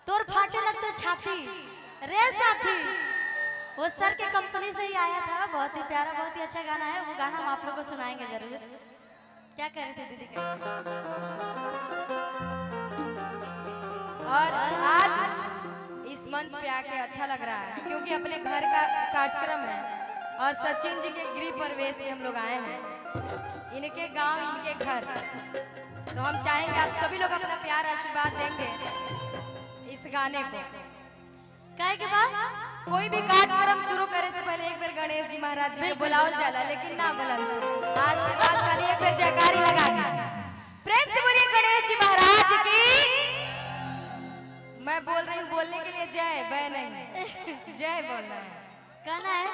तोर फाटे लगते छाती रे साथी। वो सर के कंपनी से ही आया था, बहुत ही प्यारा बहुत ही अच्छा गाना है। वो गाना हम आप लोग को सुनाएंगे जरूर। क्या कह रहे थे दीदी के? और आज इस मंच पे आके अच्छा लग रहा है क्योंकि अपने घर का कार्यक्रम है और सचिन जी के गृह प्रवेश में हम लोग आए हैं, इनके गांव इनके घर। तो हम चाहेंगे आप सभी लोग अपना प्यार आशीर्वाद देंगे इस गाने को। कहे के बाद कोई भी कार्यक्रम शुरू करे से पहले एक बार गणेश जी महाराज जी को बुलाओ जाला, लेकिन ना बुला आशीर्वाद खाली एक बार जयकारी लगा के प्रेम से बोलिए गणेश जी महाराज की। मैं बोल रही हूँ बोलने के लिए जय बै नहीं जय बोलना है। कहना है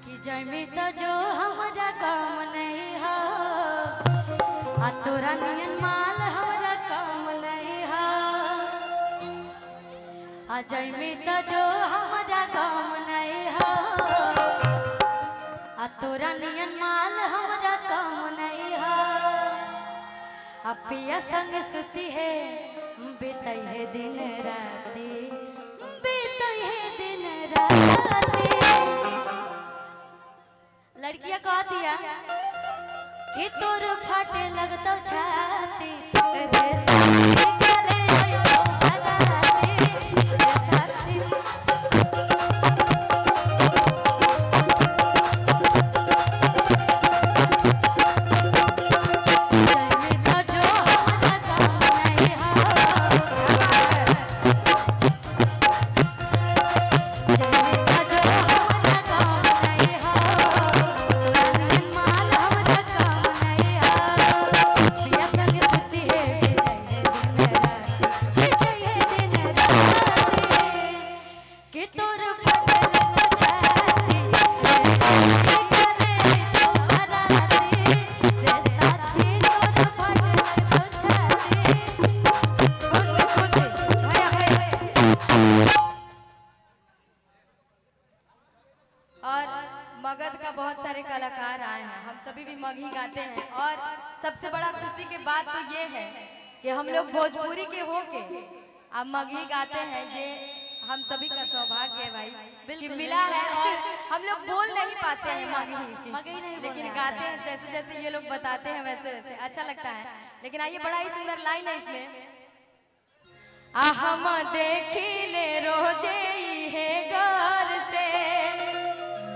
कि जय में तो जो हमारा काम नहीं हो, आ तोरा नियन माल हमारा काम नहीं हो। आ जय में तो जो हमारा काम नहीं हो, आ तोरा नियन माल हमारा काम नहीं हो। आ पिया संग सुती है बीतई है दिन राती, बीतई है दिन राती। लड़कियां कहती है कि तोर फाटे लगतो छाती रे साथी गले आयो बराती रे साथी। मगध का बहुत सारे कलाकार आए हैं, हम सभी भी मगही गाते हैं। और सबसे बड़ा खुशी की बात तो ये है कि हम लोग भोजपुरी के होके अब मगही गाते हैं। ये हम सभी का सौभाग्य है भाई कि मिला है। और हम लोग बोल नहीं पाते हैं मगही, लेकिन गाते हैं जैसे जैसे ये लोग बताते हैं वैसे वैसे अच्छा लगता है। लेकिन आइए, बड़ा ही सुंदर लाइन है इसमें। हम देखिले रोजे है गौर से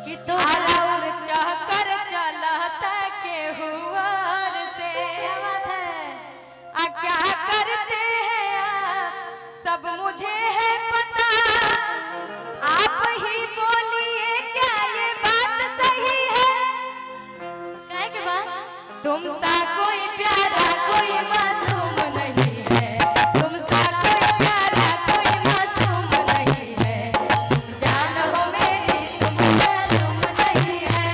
कि और चहकर चलता के हुआर से। क्या बात है? क्या करते हैं आप सब मुझे है पता, आप ही बोलिए क्या ये बात सही है। कहे के बाद तुमसा कोई प्यारा कोई मासूम नहीं है, तुमसा कोई प्यारा कोई मासूम नहीं है। तुम जान हो मेरी तुम मालूम नहीं है।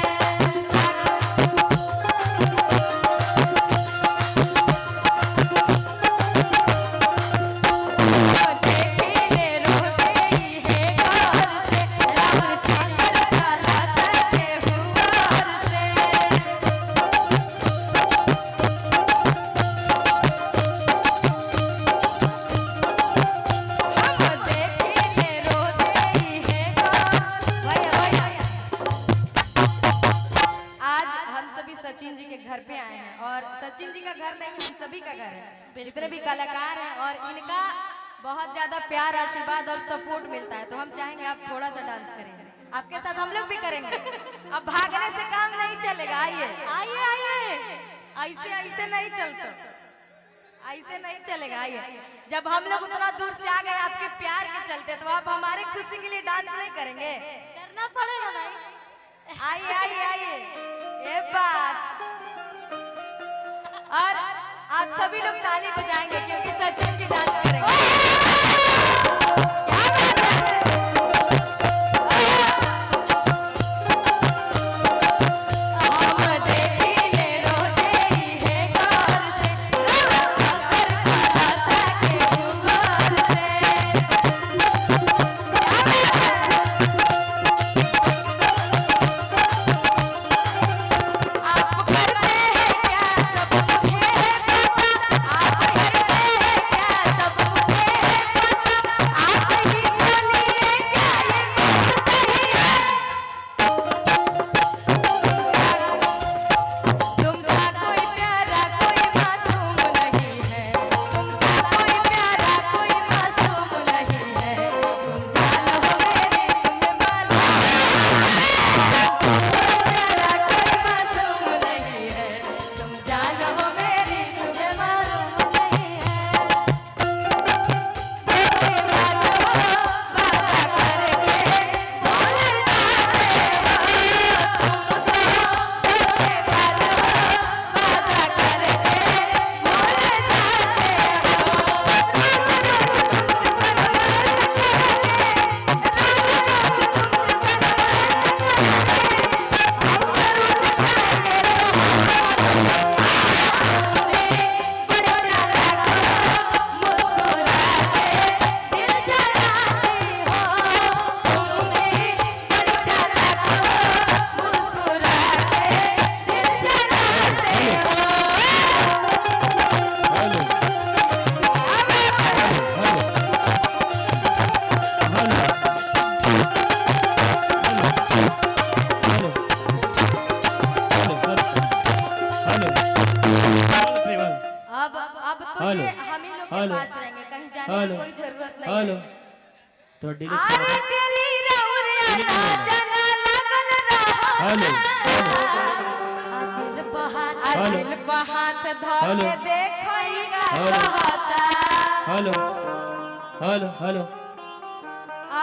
देखिले रोते ही है गौर से, राउर चक्कर चलाता के हुआर से। आज हम सभी सचिन जी के घर पे आए हैं और सचिन जी का घर नहीं, हम सभी का घर है, जितने भी कलाकार हैं। और इनका बहुत ज्यादा प्यार आशीर्वाद और सपोर्ट मिलता है। तो हम चाहेंगे आप थोड़ा सा डांस करें, आपके साथ हम लोग भी करेंगे। अब भागने से काम नहीं चलेगा, आइए आइए आइए। ऐसे ऐसे नहीं चलता, ऐसे नहीं चलेगा। आइए, जब हम लोग उतना दूर से आ गए आपके प्यार के चलते, तो आप हमारे खुशी के लिए डांस नहीं करेंगे? करना पड़ेगा भाई। आइए आइए आइए, ये बात। और आप सभी लोग ताली बजाएंगे क्योंकि सचिन जी डांस करेंगे। क्या बात है? हम देखिले रोते ही है गौर से, चक्कर चलाता के हुआर से। आप करते हैं क्या सब मुझे है पता, आप करते हैं के हेलो। पास रहेंगे, कहीं जाने हेलो। की कोई जरूरत नहीं हेलो है। तो डिलीट अरे डेली रौरिया ना जना लगल रहा हेलो आ दिल बहात आ हेलो। दिल पे हाथ धो हेलो। के देखइगा हेलो। कहता। हेलो हेलो हेलो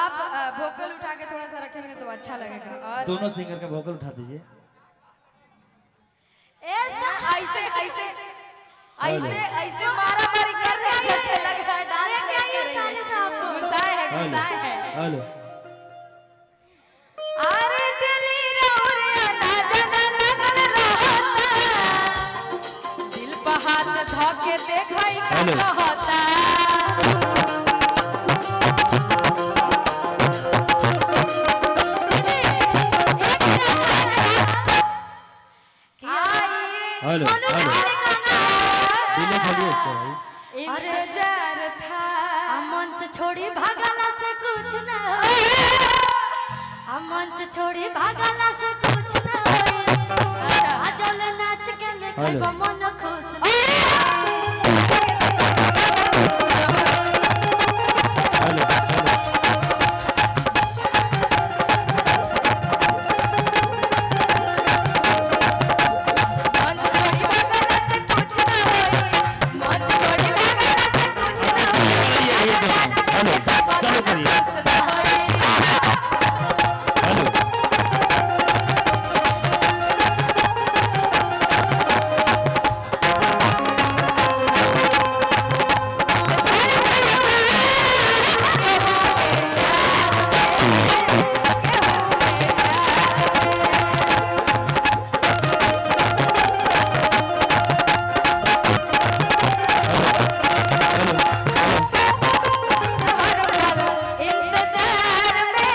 आप वोकल उठा के थोड़ा सा रखेंगे तो अच्छा लगेगा। और दोनों सिंगर का वोकल उठा दीजिए। ऐसे ऐसे ऐसे ऐसे ऐसे मारा मारी कर रहे हैं जैसे लग रहा है डांस क्या ये साले साहब को? गुस्सा है हेलो गुस्सा है। हेलो अरे दिली रौरिया ना जना लगल रहता दिल पे हाथ धो के देखई का हेलो। कहता। हेलो हेलो डिलीट करिए इसको भाई। इंतजार था आ मंच छोड़ी भागला से कुछ न आ मंच छोड़ी भागला से कुछ न होई आ चल नाच के देखो हेलो। मन खुश न हेलो हेलो मंच छोड़ी भागला से कुछ ना होई मंच छोड़ी भागला से कुछ ना होई हेलो चालू करिए। हेलो इंतजार में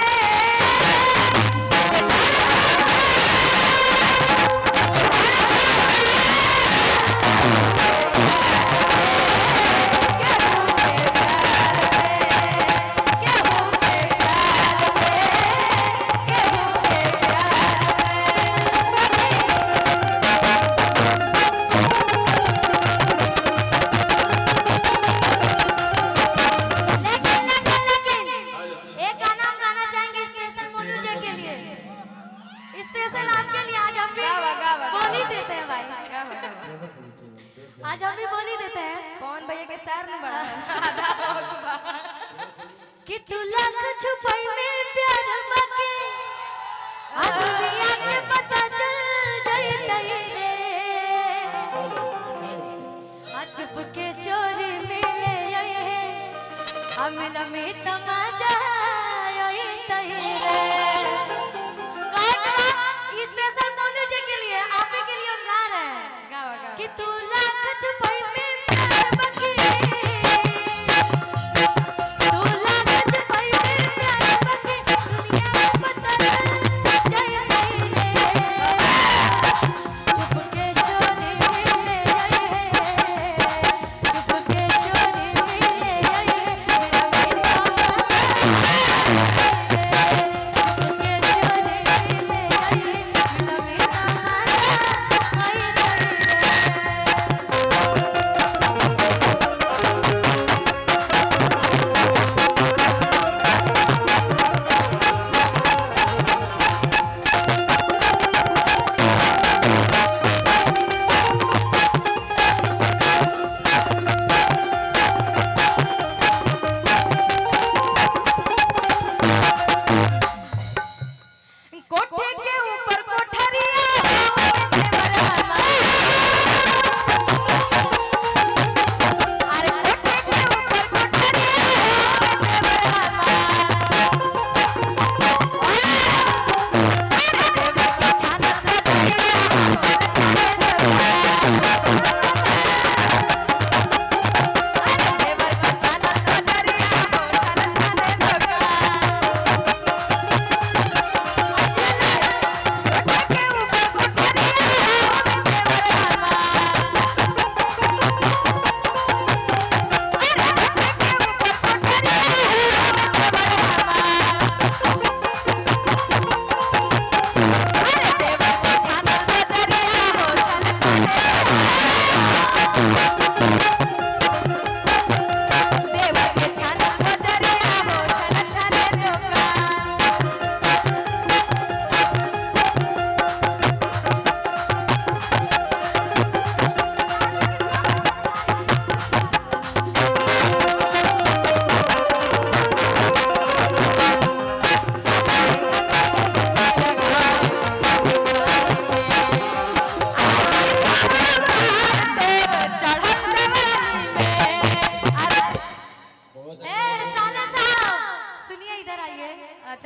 लेकिन एक गाना हम गाना चाहेंगे स्पेशल मोनू जी के लिए स्पेशल आपके लिए आज हम भी गावा, गावा, बोली गावा। देते हैं भाई आज हम भी बोली देते हैं पवन भैया के सर न बड़ा कि तू लाख छुपाई में प्यार बाके आ दुनिया के पता चल जाए रे आ चुप के चोरी मिले हम लमे तमाजा रे स्पेशल मोनू जी के लिए आप ही के लिए हम गा रहे हैं गावा गावा कि तू लाख छुपाई में प्यार बाके तू लाख छुपाई में प्यार बाके दुनिया को पता चल जाए रे चुप के चोरी मिले चुप के चोरी मिले मेरा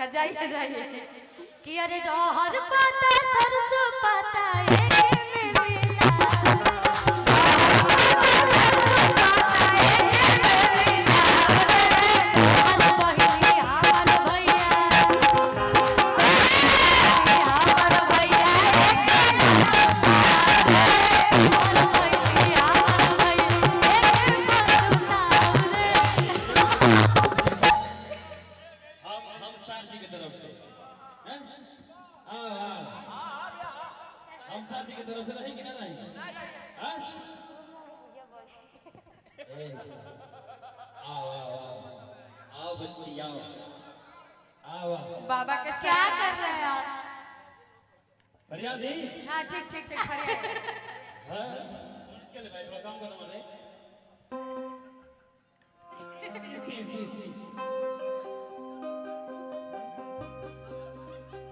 अच्छा जाइए जाइए। कि अरे रहर पाता सरसों पाता एक में मिला हल बहिनी हमर भैया हमर भैया हल बहिनी हमर भैया हम सर जी की तरफ से हैं? हम सर जी की तरफ से नहीं कि ना नहीं हैं? आओ आओ आओ आओ बच्ची आओ आओ बाबा के क्या कर रहे हैं आप? फरियादी हाँ ठीक ठीक ठीक खड़े हाँ इसके लिए भाई थोड़ा काम करो मुझे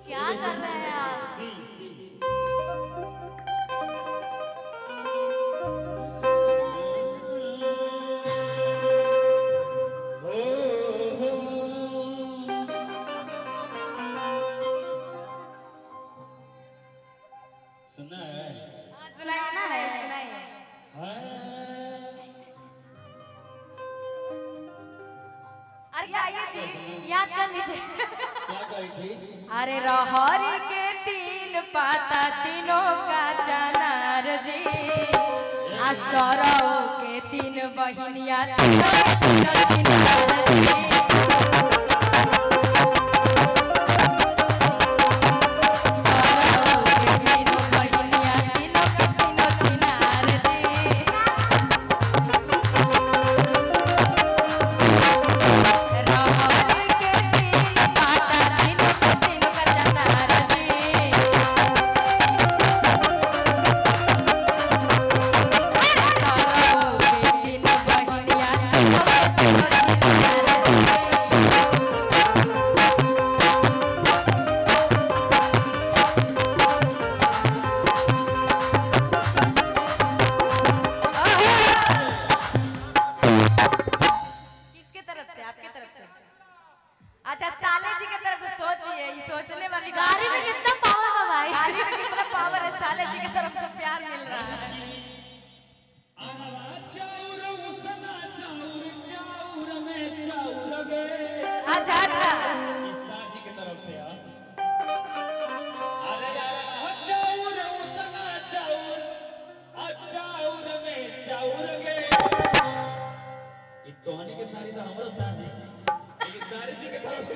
क्या कर रहे हैं आप? सुना है सुनाना है सुनाइए। अरे गाइए जी याद कर लीजिए। क्या कही थी अरे रहरी के तीन पाता तीनों का चनार जी आ सरऊ के तीन बहिनिया तीनों छिनार जी सरऊ के तीनों बहिनिया तीनों के तीनों छिनार जी रहरी के तीन पाता तीनों के तीनों का चनार जी सरऊ के तीन बहिनिया तीनों के तीनों छिनार जी किसके तरफ से आपके तरफ से अच्छा साले जी के तरफ से सोचिए ये सोचने वाली बात गाड़ी में कितना पावर है भाई? गाड़ी में कितना पावर है साले जी की तरफ से प्यार मिल रहा है चाउर उसना चाउर चाउर में चाउर गे अच्छा अच्छा ईसा जी की तरफ से अरे यार चाउर उसना चाउर चाउर में चाउर गे ये तोहनी के सारी तो हमरो साथ है लेकिन सारी जी की तरफ से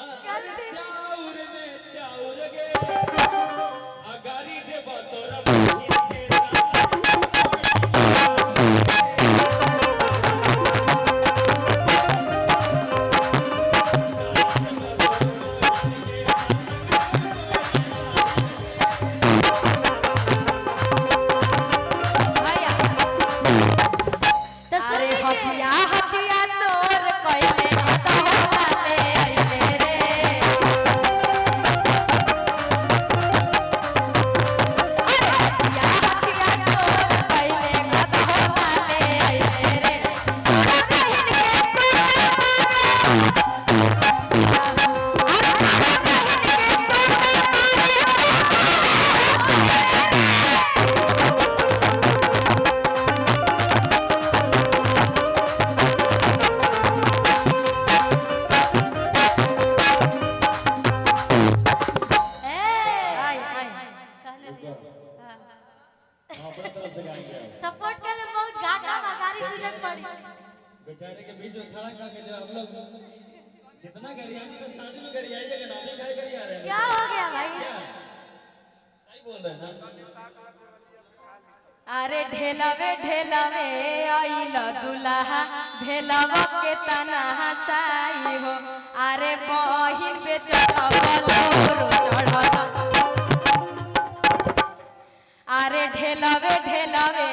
चाउर में चाउर गे अगारी दे बतोरा भैया तो अरे सुन लीजिए। हथिया हथिया सोर कइले वाले आइले रे अरे हथिया हथिया सोर कइले वाले आइले रे तोरा बहिन के आई आई कहने दीजिए। हाँ। अपना तरफ से गाएंगे सपोर्ट के लिए बहुत घाटा बा, गाड़ी सुनने पड़ी। बेचारे के बीच में खड़ा करके जो आप लोग जितना गरियानी का शादी में गरियाई जगह नामी खाए गरिया रहे हैं क्या हो गया भाई? क्या सही बोल रहे हैं ना अरे ढेलावे ढेलावे आइल दुल्हा ढेलावा के तना हसाई हो अरे बहिन बेचता बलोरो चढ़ता अरे ढेलावे ढेलावे